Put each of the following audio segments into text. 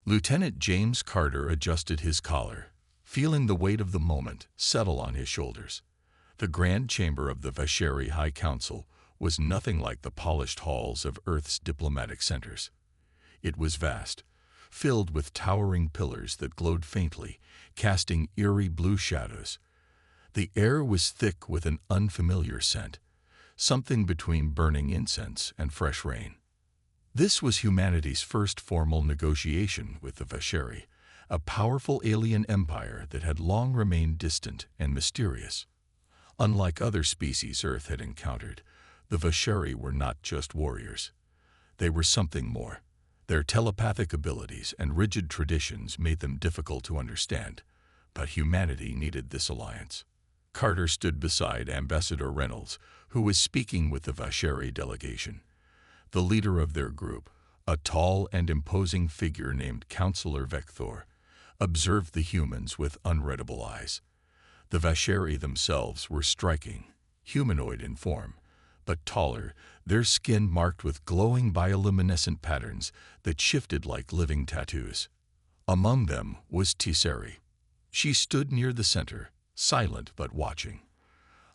Lieutenant James Carter adjusted his collar, feeling the weight of the moment settle on his shoulders. The grand chamber of the Vasheri High Council was nothing like the polished halls of Earth's diplomatic centers. It was vast, filled with towering pillars that glowed faintly, casting eerie blue shadows. The air was thick with an unfamiliar scent, something between burning incense and fresh rain. This was humanity's first formal negotiation with the Vasheri, a powerful alien empire that had long remained distant and mysterious. Unlike other species Earth had encountered, the Vasheri were not just warriors. They were something more. Their telepathic abilities and rigid traditions made them difficult to understand, but humanity needed this alliance. Carter stood beside Ambassador Reynolds, who was speaking with the Vasheri delegation. The leader of their group, a tall and imposing figure named Counselor Vector, observed the humans with unreadable eyes. The Vasheri themselves were striking, humanoid in form, but taller, their skin marked with glowing bioluminescent patterns that shifted like living tattoos. Among them was Tisseri. She stood near the center, silent but watching.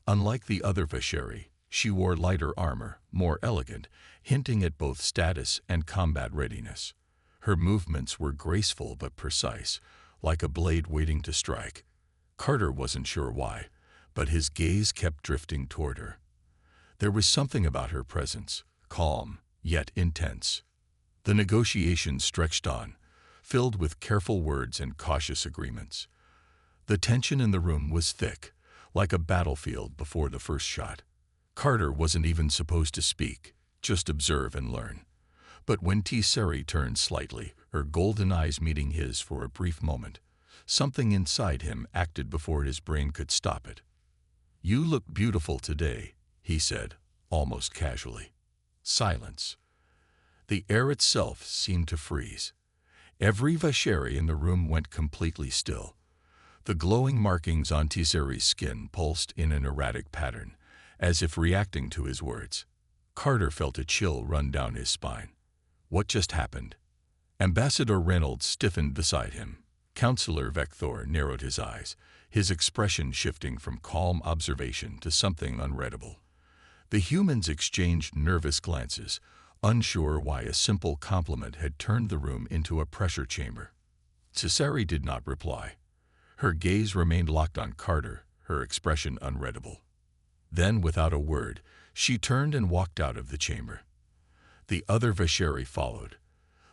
Unlike the other Vasheri, she wore lighter armor, more elegant, hinting at both status and combat readiness. Her movements were graceful but precise, like a blade waiting to strike. Carter wasn't sure why, but his gaze kept drifting toward her. There was something about her presence, calm, yet intense. The negotiations stretched on, filled with careful words and cautious agreements. The tension in the room was thick, like a battlefield before the first shot. Carter wasn't even supposed to speak, just observe and learn. But when Tisseri turned slightly, her golden eyes meeting his for a brief moment, something inside him acted before his brain could stop it. "You look beautiful today," he said, almost casually. Silence. The air itself seemed to freeze. Every Vasheri in the room went completely still. The glowing markings on Tisseri's skin pulsed in an erratic pattern, as if reacting to his words. Carter felt a chill run down his spine. What just happened? Ambassador Reynolds stiffened beside him. Counselor Vector narrowed his eyes, his expression shifting from calm observation to something unreadable. The humans exchanged nervous glances, unsure why a simple compliment had turned the room into a pressure chamber. Tisseri did not reply. Her gaze remained locked on Carter, her expression unreadable. Then, without a word, she turned and walked out of the chamber. The other Vasheri followed,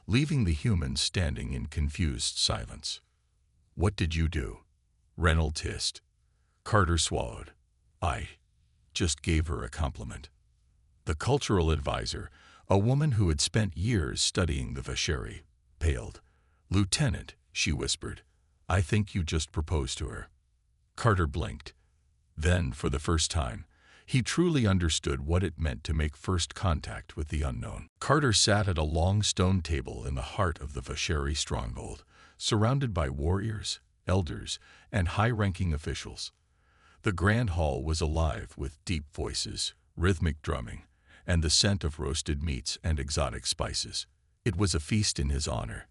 leaving the humans standing in confused silence. "What did you do?" Reynolds hissed. Carter swallowed. "I just gave her a compliment." The cultural advisor, a woman who had spent years studying the Vasheri, paled. "Lieutenant," she whispered, "I think you just proposed to her." Carter blinked. Then, for the first time, he truly understood what it meant to make first contact with the unknown. Carter sat at a long stone table in the heart of the Vasheri stronghold, surrounded by warriors, elders, and high-ranking officials. The grand hall was alive with deep voices, rhythmic drumming, and the scent of roasted meats and exotic spices. It was a feast in his honor,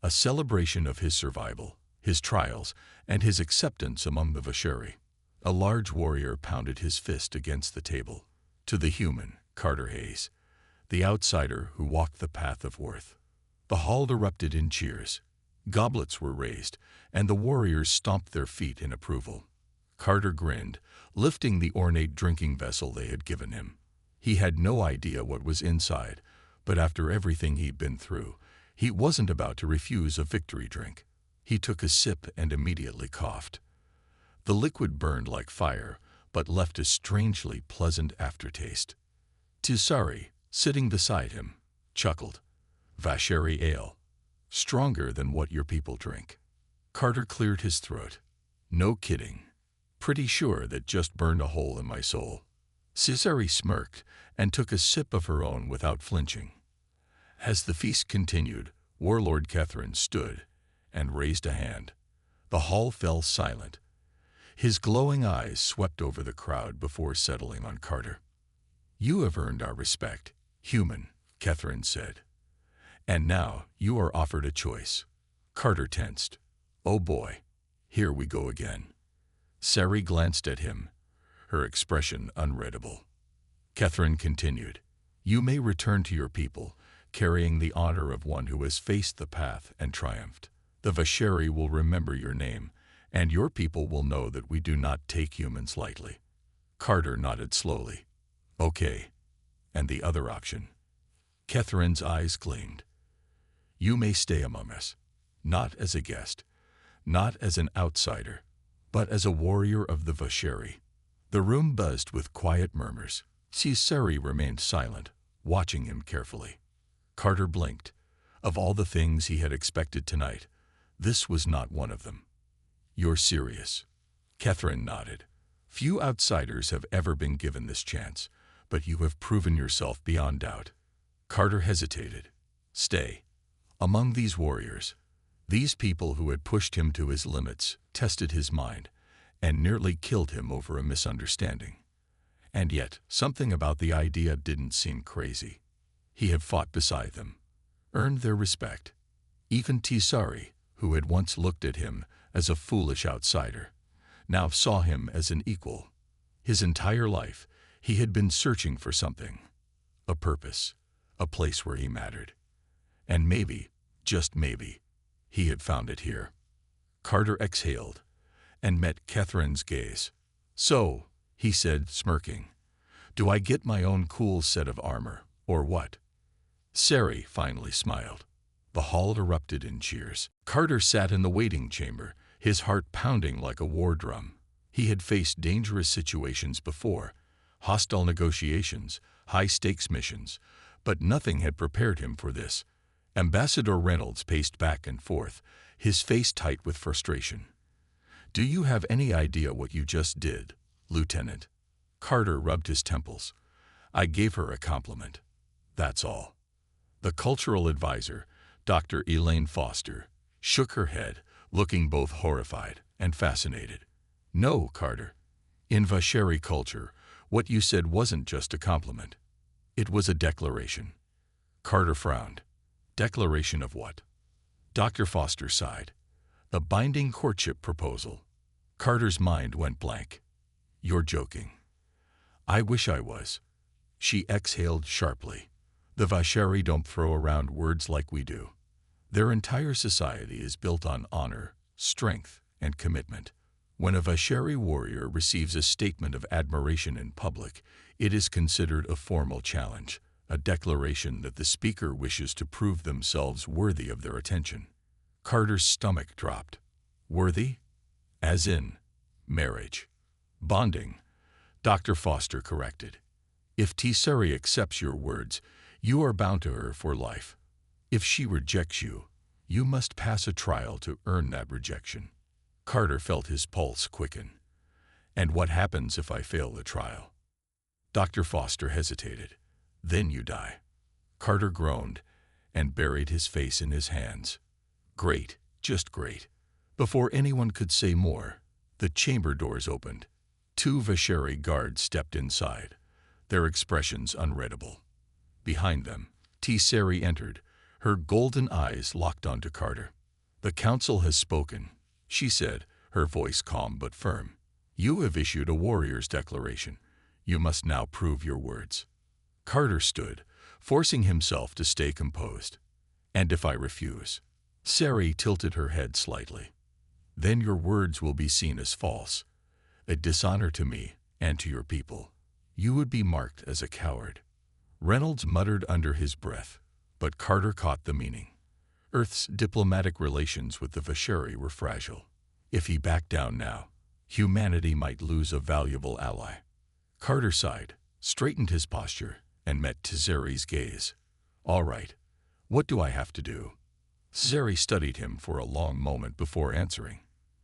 a celebration of his survival, his trials, and his acceptance among the Vasheri. A large warrior pounded his fist against the table. To the human, Carter Hayes, the outsider who walked the path of worth. The hall erupted in cheers. Goblets were raised, and the warriors stomped their feet in approval. Carter grinned, lifting the ornate drinking vessel they had given him. He had no idea what was inside, but after everything he'd been through, he wasn't about to refuse a victory drink. He took a sip and immediately coughed. The liquid burned like fire, but left a strangely pleasant aftertaste. Tisseri, sitting beside him, chuckled. "Vasheri ale. Stronger than what your people drink." Carter cleared his throat. "No kidding. Pretty sure that just burned a hole in my soul." Tisseri smirked and took a sip of her own without flinching. As the feast continued, Warlord Catherine stood and raised a hand. The hall fell silent. His glowing eyes swept over the crowd before settling on Carter. "You have earned our respect, human," Catherine said. "And now you are offered a choice. Carter tensed. Oh boy, here we go again. Sari glanced at him, her expression unreadable. Catherine continued, You may return to your people, carrying the honor of one who has faced the path and triumphed. The Vasheri will remember your name, and your people will know that we do not take humans lightly. Carter nodded slowly. Okay. And the other option? Catherine's eyes gleamed. You may stay among us, not as a guest, not as an outsider, but as a warrior of the Vasheri. The room buzzed with quiet murmurs. Sari remained silent, watching him carefully. Carter blinked. Of all the things he had expected tonight, this was not one of them. You're serious? Catherine nodded. Few outsiders have ever been given this chance, but you have proven yourself beyond doubt. Carter hesitated. Stay. Among these warriors, these people who had pushed him to his limits, tested his mind, and nearly killed him over a misunderstanding. And yet, something about the idea didn't seem crazy. He had fought beside them, earned their respect. Even Sari, who had once looked at him as a foolish outsider, now saw him as an equal. His entire life, he had been searching for something, a purpose, a place where he mattered. And maybe, just maybe, he had found it here. Carter exhaled and met Catherine's gaze. So, he said, smirking, do I get my own cool set of armor, or what? Sari finally smiled. The hall erupted in cheers. Carter sat in the waiting chamber, his heart pounding like a war drum. He had faced dangerous situations before, hostile negotiations, high-stakes missions, but nothing had prepared him for this. Ambassador Reynolds paced back and forth, his face tight with frustration. Do you have any idea what you just did, Lieutenant? Carter rubbed his temples. I gave her a compliment. That's all. The cultural advisor, Dr. Elaine Foster, shook her head, looking both horrified and fascinated. No, Carter. In Vasheri culture, what you said wasn't just a compliment. It was a declaration. Carter frowned. Declaration of what? Dr. Foster sighed. The binding courtship proposal. Carter's mind went blank. You're joking. I wish I was. She exhaled sharply. The Vasheri don't throw around words like we do. Their entire society is built on honor, strength, and commitment. When a Vasheri warrior receives a statement of admiration in public, it is considered a formal challenge, a declaration that the speaker wishes to prove themselves worthy of their attention. Carter's stomach dropped. Worthy? As in marriage. Bonding, Dr. Foster corrected. If Sari accepts your words, you are bound to her for life. If she rejects you, you must pass a trial to earn that rejection. Carter felt his pulse quicken. And what happens if I fail the trial? Dr. Foster hesitated. Then you die. Carter groaned and buried his face in his hands. Great, just great. Before anyone could say more, the chamber doors opened. 2 Vasheri guards stepped inside, their expressions unreadable. Behind them, Sari entered, her golden eyes locked onto Carter. The council has spoken, she said, her voice calm but firm. You have issued a warrior's declaration. You must now prove your words. Carter stood, forcing himself to stay composed. And if I refuse? Sari tilted her head slightly. Then your words will be seen as false, a dishonor to me and to your people. You would be marked as a coward. Reynolds muttered under his breath, but Carter caught the meaning. Earth's diplomatic relations with the Vasheri were fragile. If he backed down now, humanity might lose a valuable ally. Carter sighed, straightened his posture, and met Sari's gaze. All right, what do I have to do? Sari studied him for a long moment before answering.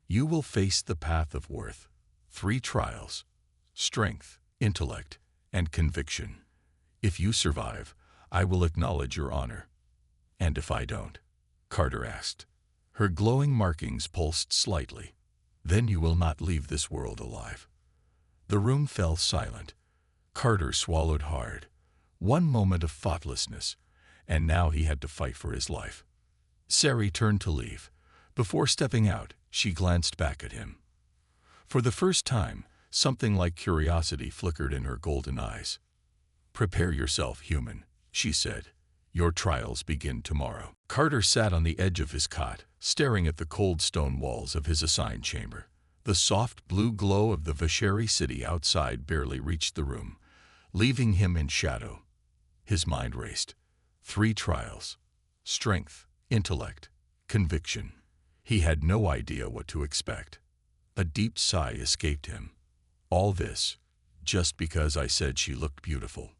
You will face the path of worth. 3 trials: strength, intellect, and conviction. If you survive, I will acknowledge your honor. And if I don't? Carter asked. Her glowing markings pulsed slightly. Then you will not leave this world alive. The room fell silent. Carter swallowed hard. One moment of thoughtlessness, and now he had to fight for his life. Sari turned to leave, Before stepping out, she glanced back at him. For the first time, something like curiosity flickered in her golden eyes. "Prepare yourself, human," she said. "Your trials begin tomorrow." Carter sat on the edge of his cot, staring at the cold stone walls of his assigned chamber. The soft blue glow of the Vasheri city outside barely reached the room, leaving him in shadow. His mind raced. 3 trials. Strength, intellect, conviction. He had no idea what to expect. A deep sigh escaped him. All this, just because I said she looked beautiful.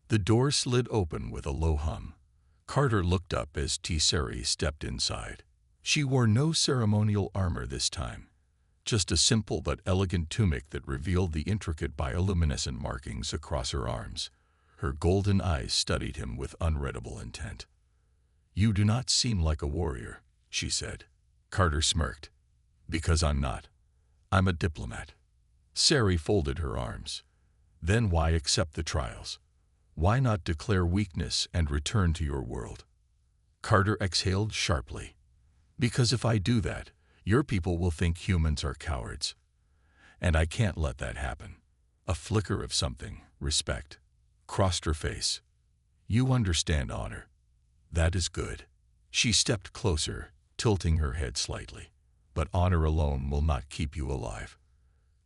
The door slid open with a low hum. Carter looked up as Tseri stepped inside. She wore no ceremonial armor this time, just a simple but elegant tunic that revealed the intricate bioluminescent markings across her arms. Her golden eyes studied him with unreadable intent. "You do not seem like a warrior," she said. Carter smirked. "Because I'm not. I'm a diplomat." Tseri folded her arms. "Then why accept the trials? Why not declare weakness and return to your world?" Carter exhaled sharply. "Because if I do that, your people will think humans are cowards. And I can't let that happen." A flicker of something, respect, crossed her face. "You understand honor. That is good." She stepped closer, tilting her head slightly. "But honor alone will not keep you alive."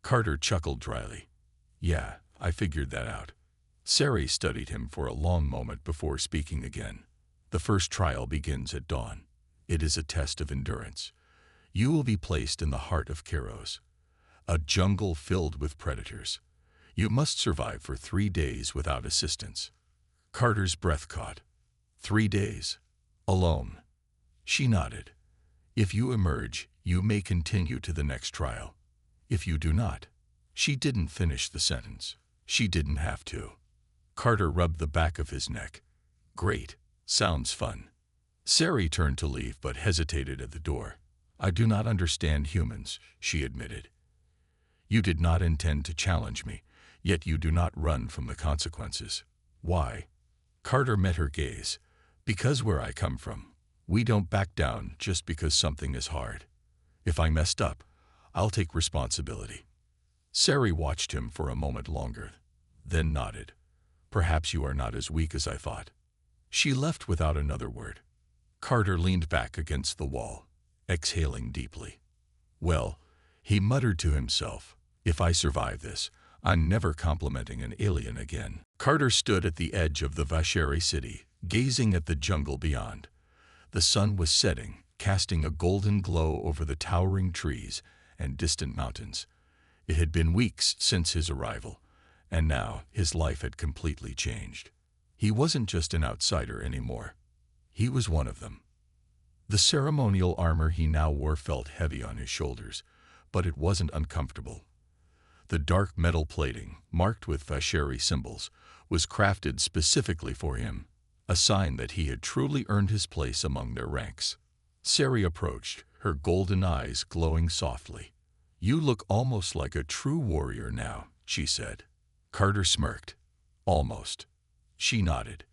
Carter chuckled dryly. "Yeah, I figured that out." Tseri studied him for a long moment before speaking again. "The first trial begins at dawn. It is a test of endurance. You will be placed in the heart of Kairos, a jungle filled with predators. You must survive for 3 days without assistance." Carter's breath caught. 3 days? Alone? She nodded. "If you emerge, you may continue to the next trial. If you do not." She didn't finish the sentence. She didn't have to. Carter rubbed the back of his neck. "Great. Sounds fun." Tseri turned to leave but hesitated at the door. "I do not understand humans," she admitted. "You did not intend to challenge me, yet you do not run from the consequences. Why?" Carter met her gaze. "Because where I come from, we don't back down just because something is hard. If I messed up, I'll take responsibility." Tseri watched him for a moment longer, then nodded. "Perhaps you are not as weak as I thought." She left without another word. Carter leaned back against the wall, exhaling deeply. "Well," he muttered to himself, "if I survive this, I'm never complimenting an alien again." Carter stood at the edge of the Vasheri city, gazing at the jungle beyond. The sun was setting, casting a golden glow over the towering trees and distant mountains. It had been weeks since his arrival, and now his life had completely changed. He wasn't just an outsider anymore. He was one of them. The ceremonial armor he now wore felt heavy on his shoulders, but it wasn't uncomfortable. The dark metal plating, marked with Vasheri symbols, was crafted specifically for him, a sign that he had truly earned his place among their ranks. Tseri approached, her golden eyes glowing softly. "You look almost like a true warrior now," she said. Carter smirked. "Almost." She nodded.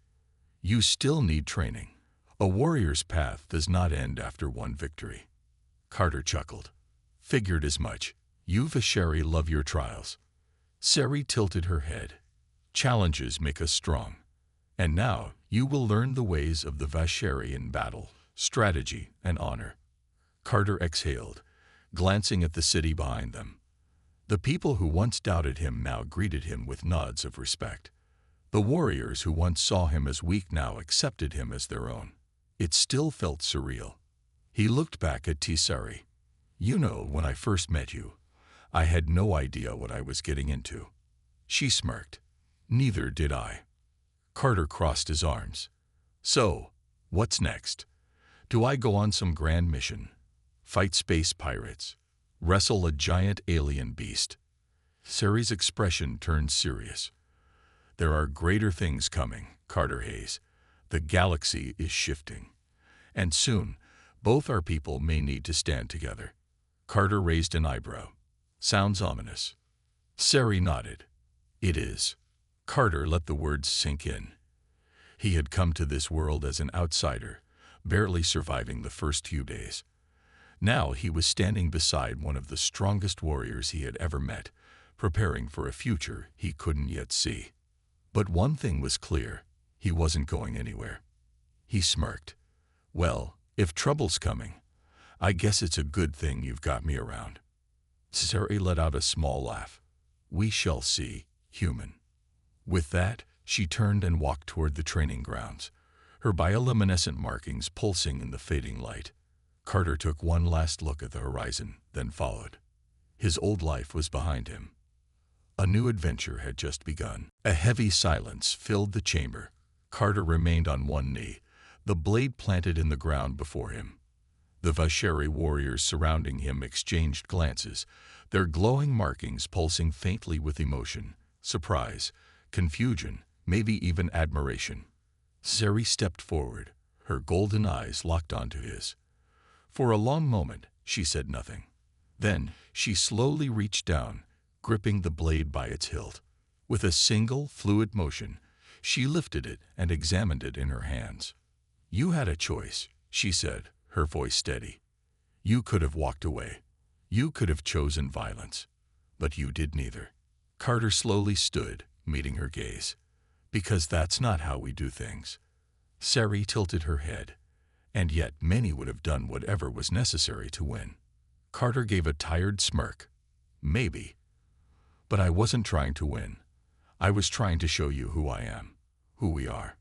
"You still need training. A warrior's path does not end after one victory." Carter chuckled. "Figured as much. You Vasheri love your trials." Tseri tilted her head. "Challenges make us strong. And now you will learn the ways of the Vasheri in battle, strategy, and honor." Carter exhaled, glancing at the city behind them. The people who once doubted him now greeted him with nods of respect. The warriors who once saw him as weak now accepted him as their own. It still felt surreal. He looked back at Tseri. "You know, when I first met you, I had no idea what I was getting into." She smirked. "Neither did I." Carter crossed his arms. "So, what's next? Do I go on some grand mission? Fight space pirates? Wrestle a giant alien beast?" Tseri's expression turned serious. "There are greater things coming, Carter Hayes. The galaxy is shifting. And soon, both our people may need to stand together." Carter raised an eyebrow. "Sounds ominous." Tseri nodded. "It is." Carter let the words sink in. He had come to this world as an outsider, barely surviving the first few days. Now he was standing beside one of the strongest warriors he had ever met, preparing for a future he couldn't yet see. But one thing was clear, he wasn't going anywhere. He smirked. "Well, if trouble's coming, I guess it's a good thing you've got me around." Sari let out a small laugh. "We shall see, human." With that, she turned and walked toward the training grounds, her bioluminescent markings pulsing in the fading light. Carter took one last look at the horizon, then followed. His old life was behind him. A new adventure had just begun. A heavy silence filled the chamber. Carter remained on one knee, the blade planted in the ground before him. The Vasheri warriors surrounding him exchanged glances, their glowing markings pulsing faintly with emotion, surprise, confusion, maybe even admiration. Sari stepped forward, her golden eyes locked onto his. For a long moment, she said nothing. Then, she slowly reached down, gripping the blade by its hilt. With a single, fluid motion, she lifted it and examined it in her hands. "You had a choice," she said, her voice steady. "You could have walked away. You could have chosen violence. But you did neither." Carter slowly stood, meeting her gaze. "Because that's not how we do things." Sari tilted her head. "And yet many would have done whatever was necessary to win." Carter gave a tired smirk. "Maybe. But I wasn't trying to win. I was trying to show you who I am, who we are."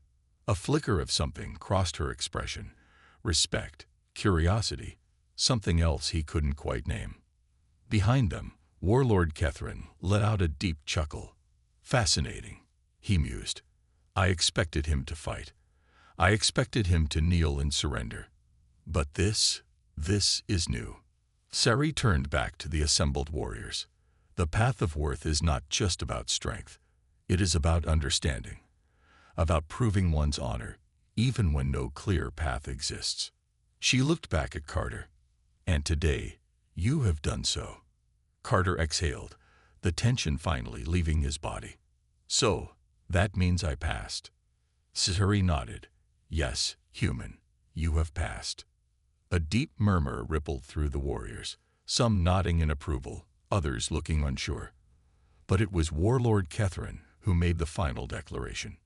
A flicker of something crossed her expression. Respect, curiosity, something else he couldn't quite name. Behind them, Warlord Kethrin let out a deep chuckle. "Fascinating," he mused. "I expected him to fight. I expected him to kneel and surrender. But this is new." Sari turned back to the assembled warriors. The path of worth is not just about strength. It is about understanding, about proving one's honor, even when no clear path exists. She looked back at Carter. "And today, you have done so." Carter exhaled, the tension finally leaving his body. "So, that means I passed." Sari nodded. "Yes, human, you have passed." A deep murmur rippled through the warriors, some nodding in approval, others looking unsure. But it was Warlord Kethrin who made the final declaration.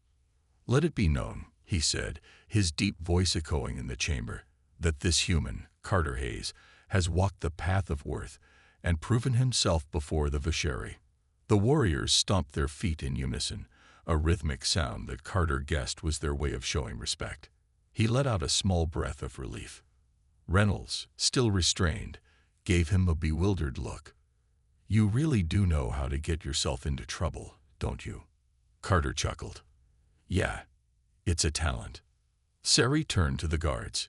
"Let it be known," he said, his deep voice echoing in the chamber, "that this human, Carter Hayes, has walked the path of worth and proven himself before the Vasheri." The warriors stomped their feet in unison, a rhythmic sound that Carter guessed was their way of showing respect. He let out a small breath of relief. Reynolds, still restrained, gave him a bewildered look. "You really do know how to get yourself into trouble, don't you?" Carter chuckled. "Yeah, it's a talent." Sari turned to the guards.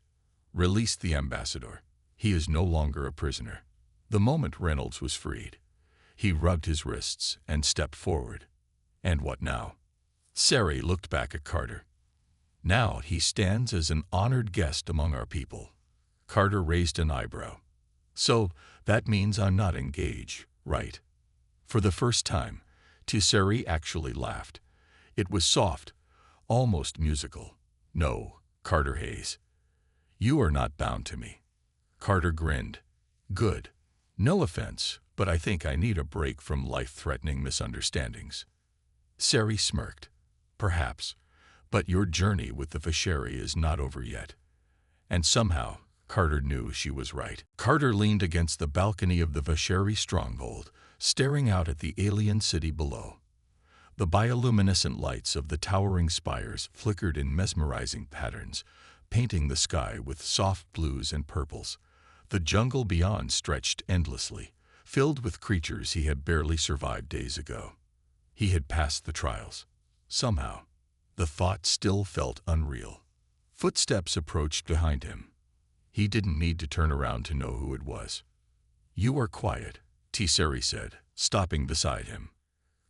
"Release the ambassador. He is no longer a prisoner." The moment Reynolds was freed, he rubbed his wrists and stepped forward. "And what now?" Sari looked back at Carter. "Now he stands as an honored guest among our people." Carter raised an eyebrow. "So that means I'm not engaged, right?" For the first time, Sari actually laughed. It was soft, almost musical. "No, Carter Hayes. You are not bound to me." Carter grinned. "Good. No offense, but I think I need a break from life-threatening misunderstandings." Sari smirked. "Perhaps, but your journey with the Vasheri is not over yet." And somehow, Carter knew she was right. Carter leaned against the balcony of the Vasheri stronghold, staring out at the alien city below. The bioluminescent lights of the towering spires flickered in mesmerizing patterns, painting the sky with soft blues and purples. The jungle beyond stretched endlessly, filled with creatures he had barely survived days ago. He had passed the trials. Somehow, the thought still felt unreal. Footsteps approached behind him. He didn't need to turn around to know who it was. "You are quiet," Sari said, stopping beside him.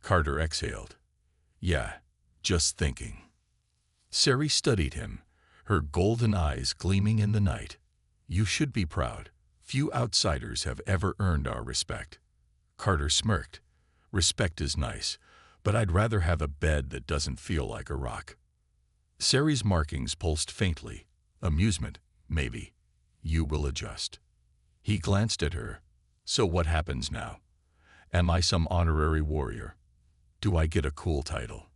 Carter exhaled. "Yeah, just thinking." Sari studied him, her golden eyes gleaming in the night. "You should be proud. Few outsiders have ever earned our respect." Carter smirked. "Respect is nice, but I'd rather have a bed that doesn't feel like a rock." Sari's markings pulsed faintly. "Amusement, maybe. You will adjust." He glanced at her. So what happens now? Am I some honorary warrior? Do I get a cool title?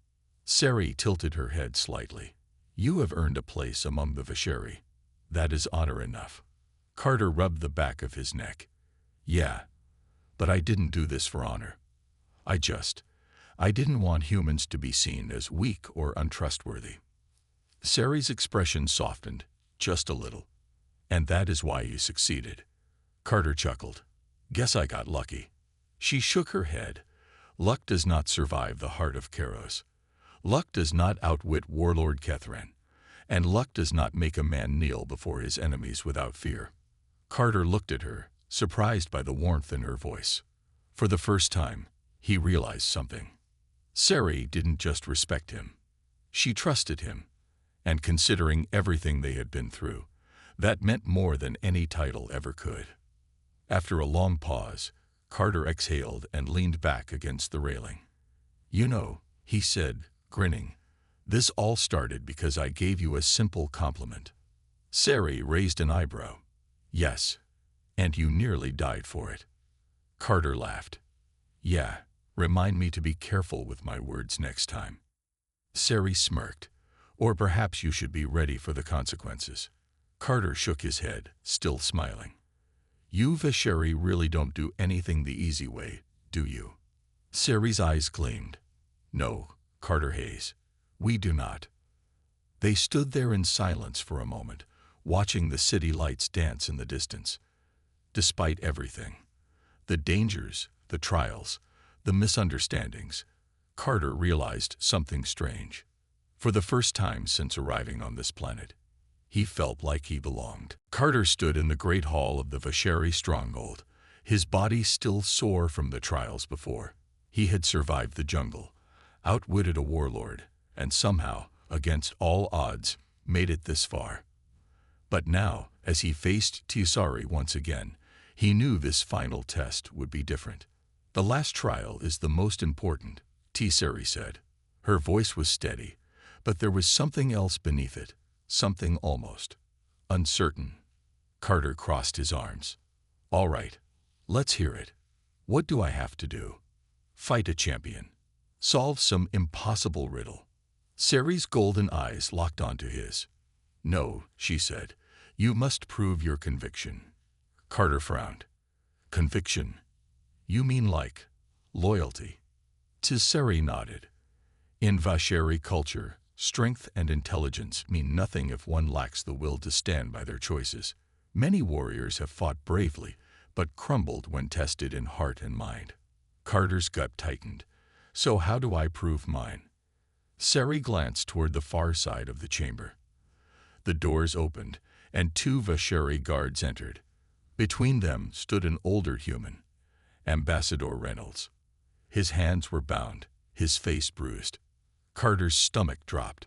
Sari tilted her head slightly. You have earned a place among the Vasheri. That is honor enough. Carter rubbed the back of his neck. Yeah, but I didn't do this for honor. I didn't want humans to be seen as weak or untrustworthy. Sari's expression softened, just a little. And that is why you succeeded. Carter chuckled. Guess I got lucky. She shook her head. Luck does not survive the heart of Keros. Luck does not outwit Warlord Kethran. And luck does not make a man kneel before his enemies without fear. Carter looked at her, surprised by the warmth in her voice. For the first time, he realized something. Sari didn't just respect him. She trusted him. And considering everything they had been through, that meant more than any title ever could. After a long pause, Carter exhaled and leaned back against the railing. You know, he said, grinning, this all started because I gave you a simple compliment. Sari raised an eyebrow. Yes, and you nearly died for it. Carter laughed. Yeah, remind me to be careful with my words next time. Sari smirked. Or perhaps you should be ready for the consequences. Carter shook his head, still smiling. You Vasheri really don't do anything the easy way, do you? Sari's eyes gleamed. No, Carter Hayes, we do not. They stood there in silence for a moment, watching the city lights dance in the distance. Despite everything, the dangers, the trials, the misunderstandings, Carter realized something strange. For the first time since arriving on this planet, he felt like he belonged. Carter stood in the great hall of the Vasheri stronghold, his body still sore from the trials before. He had survived the jungle, outwitted a warlord, and somehow, against all odds, made it this far. But now, as he faced Tisari once again, he knew this final test would be different. The last trial is the most important, Tisari said. Her voice was steady, but there was something else beneath it, something almost uncertain. Carter crossed his arms. All right, let's hear it. What do I have to do? Fight a champion. Solve some impossible riddle. Sari's golden eyes locked onto his. No, she said, you must prove your conviction. Carter frowned. Conviction? You mean like loyalty? Tisari nodded. In Vasheri culture, strength and intelligence mean nothing if one lacks the will to stand by their choices. Many warriors have fought bravely, but crumbled when tested in heart and mind. Carter's gut tightened. So how do I prove mine? Sari glanced toward the far side of the chamber. The doors opened, and 2 Vasheri guards entered. Between them stood an older human, Ambassador Reynolds. His hands were bound, his face bruised. Carter's stomach dropped.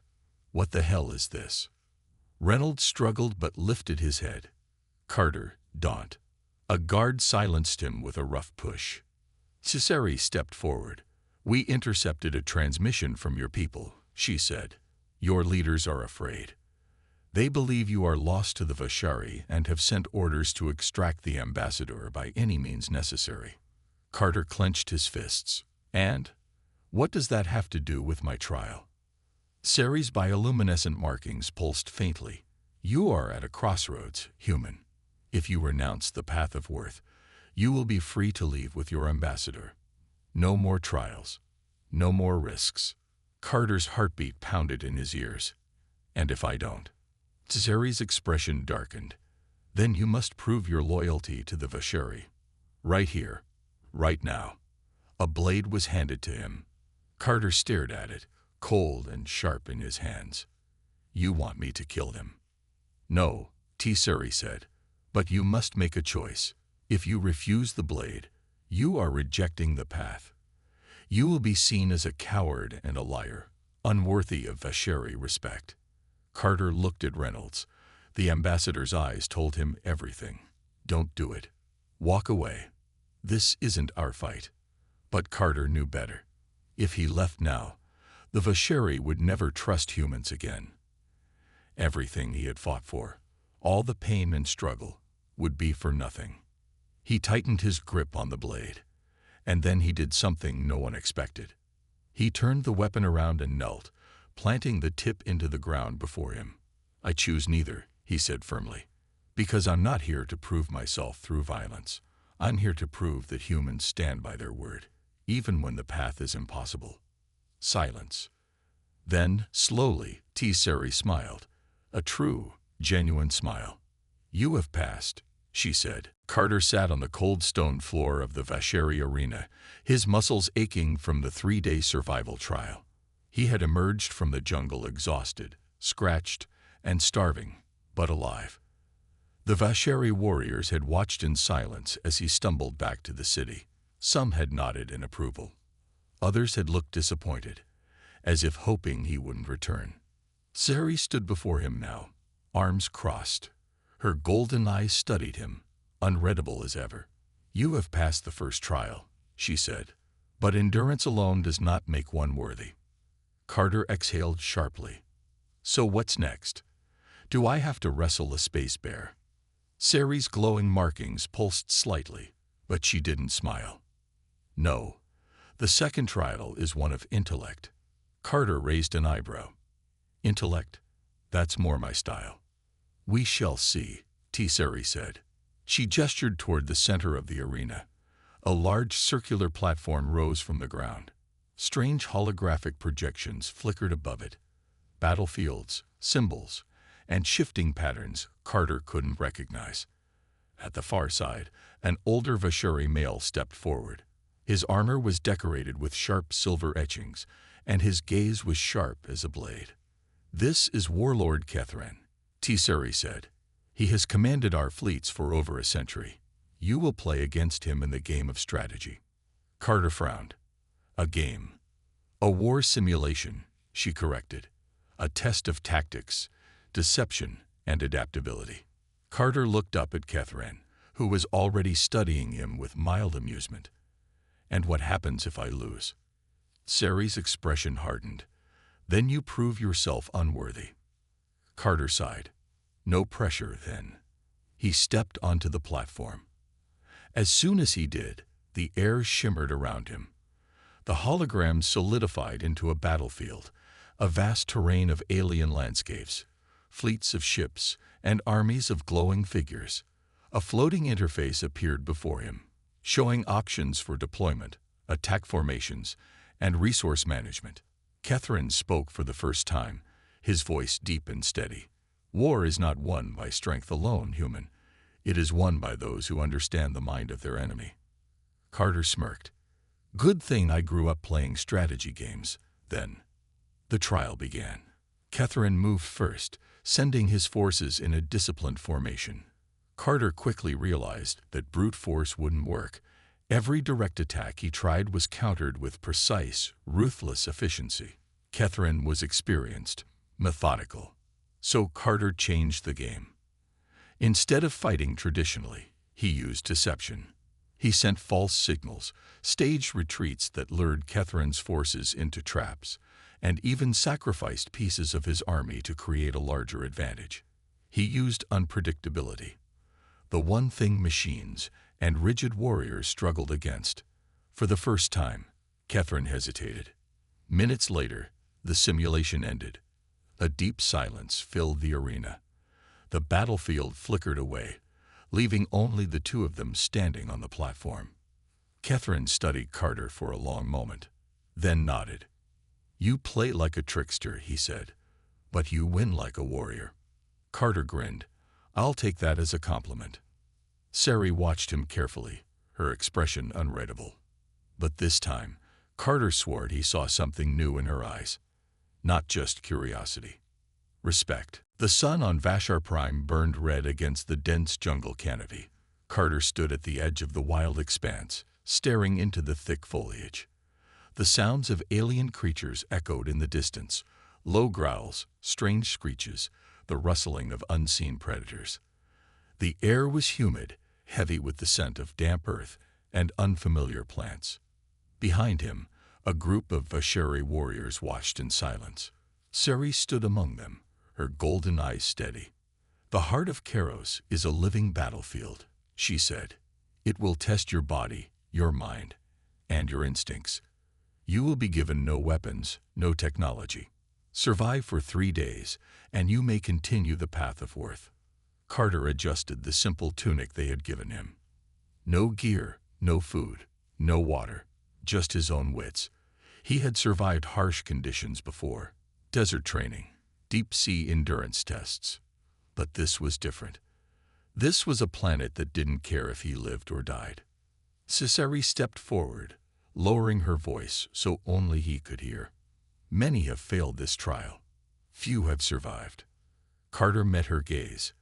What the hell is this? Reynolds struggled but lifted his head. Carter, daunt. A guard silenced him with a rough push. Sari stepped forward. We intercepted a transmission from your people, she said. Your leaders are afraid. They believe you are lost to the Vasheri and have sent orders to extract the ambassador by any means necessary. Carter clenched his fists. And? What does that have to do with my trial? Sari's bioluminescent markings pulsed faintly. You are at a crossroads, human. If you renounce the path of worth, you will be free to leave with your ambassador. No more trials. No more risks. Carter's heartbeat pounded in his ears. And if I don't? Sari's expression darkened. Then you must prove your loyalty to the Vasheri. Right here. Right now. A blade was handed to him. Carter stared at it, cold and sharp in his hands. You want me to kill him? No, Tisari said. But you must make a choice. If you refuse the blade, you are rejecting the path. You will be seen as a coward and a liar, unworthy of Vasheri respect. Carter looked at Reynolds. The ambassador's eyes told him everything. Don't do it. Walk away. This isn't our fight. But Carter knew better. If he left now, the Vasheri would never trust humans again. Everything he had fought for, all the pain and struggle, would be for nothing. He tightened his grip on the blade, and then he did something no one expected. He turned the weapon around and knelt, planting the tip into the ground before him. "I choose neither," he said firmly, "because I'm not here to prove myself through violence. I'm here to prove that humans stand by their word, even when the path is impossible." Silence. Then, slowly, Tseri smiled. A true, genuine smile. "You have passed," she said. Carter sat on the cold stone floor of the Vasheri arena, his muscles aching from the 3-day survival trial. He had emerged from the jungle exhausted, scratched, and starving, but alive. The Vasheri warriors had watched in silence as he stumbled back to the city. Some had nodded in approval. Others had looked disappointed, as if hoping he wouldn't return. Tseri stood before him now, arms crossed. Her golden eyes studied him, unreadable as ever. "You have passed the first trial," she said, "but endurance alone does not make one worthy." Carter exhaled sharply. "So what's next? Do I have to wrestle a space bear?" Tseri's glowing markings pulsed slightly, but she didn't smile. "No, the second trial is one of intellect." Carter raised an eyebrow. "Intellect? That's more my style." "We shall see," Tseri said. She gestured toward the center of the arena. A large circular platform rose from the ground. Strange holographic projections flickered above it. Battlefields, symbols, and shifting patterns Carter couldn't recognize. At the far side, an older Vasheri male stepped forward. His armor was decorated with sharp silver etchings, and his gaze was sharp as a blade. "This is Warlord Kethran," Tseri said. "He has commanded our fleets for over a century. You will play against him in the game of strategy." Carter frowned. "A game. A war simulation," she corrected. "A test of tactics, deception, and adaptability." Carter looked up at Kethran, who was already studying him with mild amusement. "And what happens if I lose?" Tseri's expression hardened. "Then you prove yourself unworthy." Carter sighed. "No pressure, then." He stepped onto the platform. As soon as he did, the air shimmered around him. The hologram solidified into a battlefield, a vast terrain of alien landscapes, fleets of ships, and armies of glowing figures. A floating interface appeared before him, showing options for deployment, attack formations, and resource management. Kethran spoke for the first time, his voice deep and steady. "War is not won by strength alone, human. It is won by those who understand the mind of their enemy." Carter smirked. "Good thing I grew up playing strategy games, then." The trial began. Kethran moved first, sending his forces in a disciplined formation. Carter quickly realized that brute force wouldn't work. Every direct attack he tried was countered with precise, ruthless efficiency. Kethran was experienced, methodical. So Carter changed the game. Instead of fighting traditionally, he used deception. He sent false signals, staged retreats that lured Kethran's forces into traps, and even sacrificed pieces of his army to create a larger advantage. He used unpredictability, the one thing machines and rigid warriors struggled against. For the first time, Kethran hesitated. Minutes later, the simulation ended. A deep silence filled the arena. The battlefield flickered away, leaving only the two of them standing on the platform. Kethran studied Carter for a long moment, then nodded. "You play like a trickster," he said, "but you win like a warrior." Carter grinned. "I'll take that as a compliment." Tseri watched him carefully, her expression unreadable. But this time, Carter swore he saw something new in her eyes. Not just curiosity. Respect. The sun on Vashar Prime burned red against the dense jungle canopy. Carter stood at the edge of the wild expanse, staring into the thick foliage. The sounds of alien creatures echoed in the distance, low growls, strange screeches, the rustling of unseen predators. The air was humid, heavy with the scent of damp earth and unfamiliar plants. Behind him, a group of Vasheri warriors watched in silence. Tseri stood among them, her golden eyes steady. "The heart of Kairos is a living battlefield," she said. It will test your body, your mind, and your instincts. You will be given no weapons, no technology. Survive for 3 days, and you may continue the path of worth. Carter adjusted the simple tunic they had given him. No gear, no food, no water, just his own wits. He had survived harsh conditions before. Desert training, deep-sea endurance tests. But this was different. This was a planet that didn't care if he lived or died. Ciceri stepped forward, lowering her voice so only he could hear. Many have failed this trial. Few have survived. Carter met her gaze.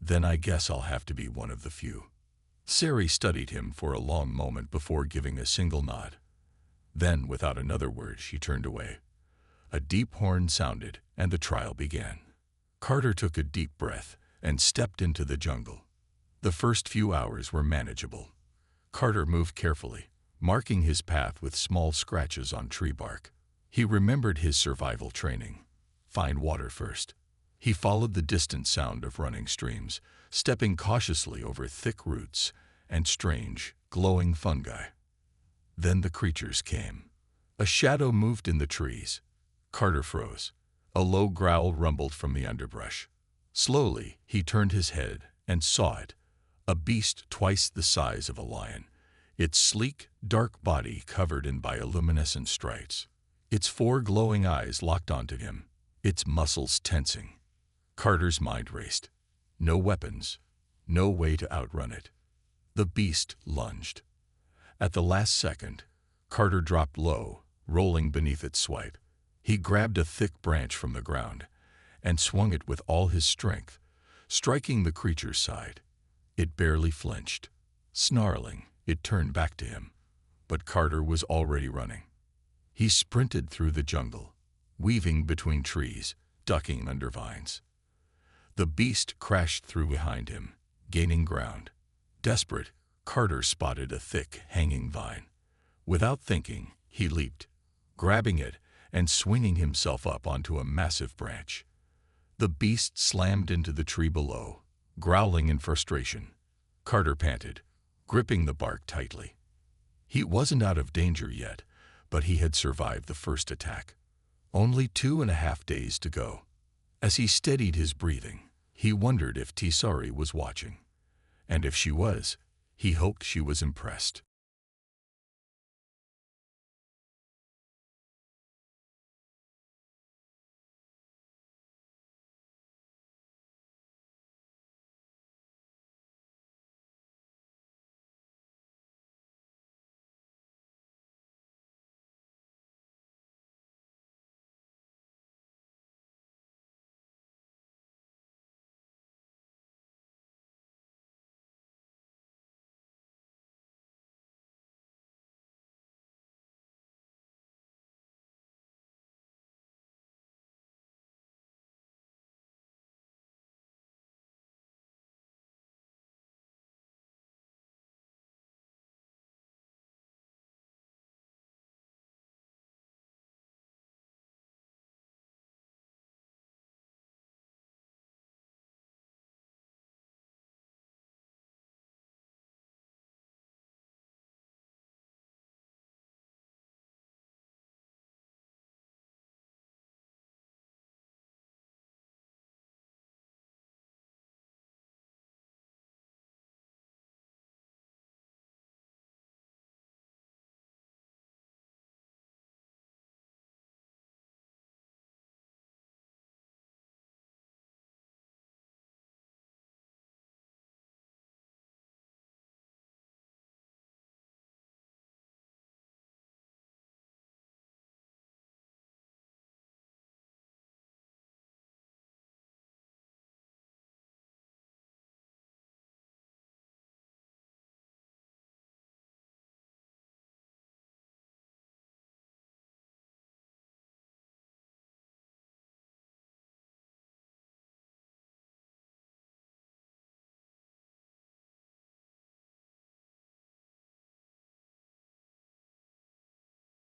Then I guess I'll have to be one of the few. Ciceri studied him for a long moment before giving a single nod. Then, without another word, she turned away. A deep horn sounded, and the trial began. Carter took a deep breath and stepped into the jungle. The first few hours were manageable. Carter moved carefully, marking his path with small scratches on tree bark. He remembered his survival training. Find water first. He followed the distant sound of running streams, stepping cautiously over thick roots and strange, glowing fungi. Then the creatures came. A shadow moved in the trees. Carter froze. A low growl rumbled from the underbrush. Slowly, he turned his head and saw it, a beast twice the size of a lion, its sleek, dark body covered in bioluminescent stripes. Its 4 glowing eyes locked onto him, its muscles tensing. Carter's mind raced. No weapons, no way to outrun it. The beast lunged. At the last second, Carter dropped low, rolling beneath its swipe. He grabbed a thick branch from the ground and swung it with all his strength, striking the creature's side. It barely flinched. Snarling, it turned back to him. But Carter was already running. He sprinted through the jungle, weaving between trees, ducking under vines. The beast crashed through behind him, gaining ground. Desperate, Carter spotted a thick, hanging vine. Without thinking, he leaped, grabbing it and swinging himself up onto a massive branch. The beast slammed into the tree below, growling in frustration. Carter panted, gripping the bark tightly. He wasn't out of danger yet, but he had survived the first attack. Only 2.5 days to go. As he steadied his breathing, he wondered if Ciceri was watching. And if she was, he hoped she was impressed.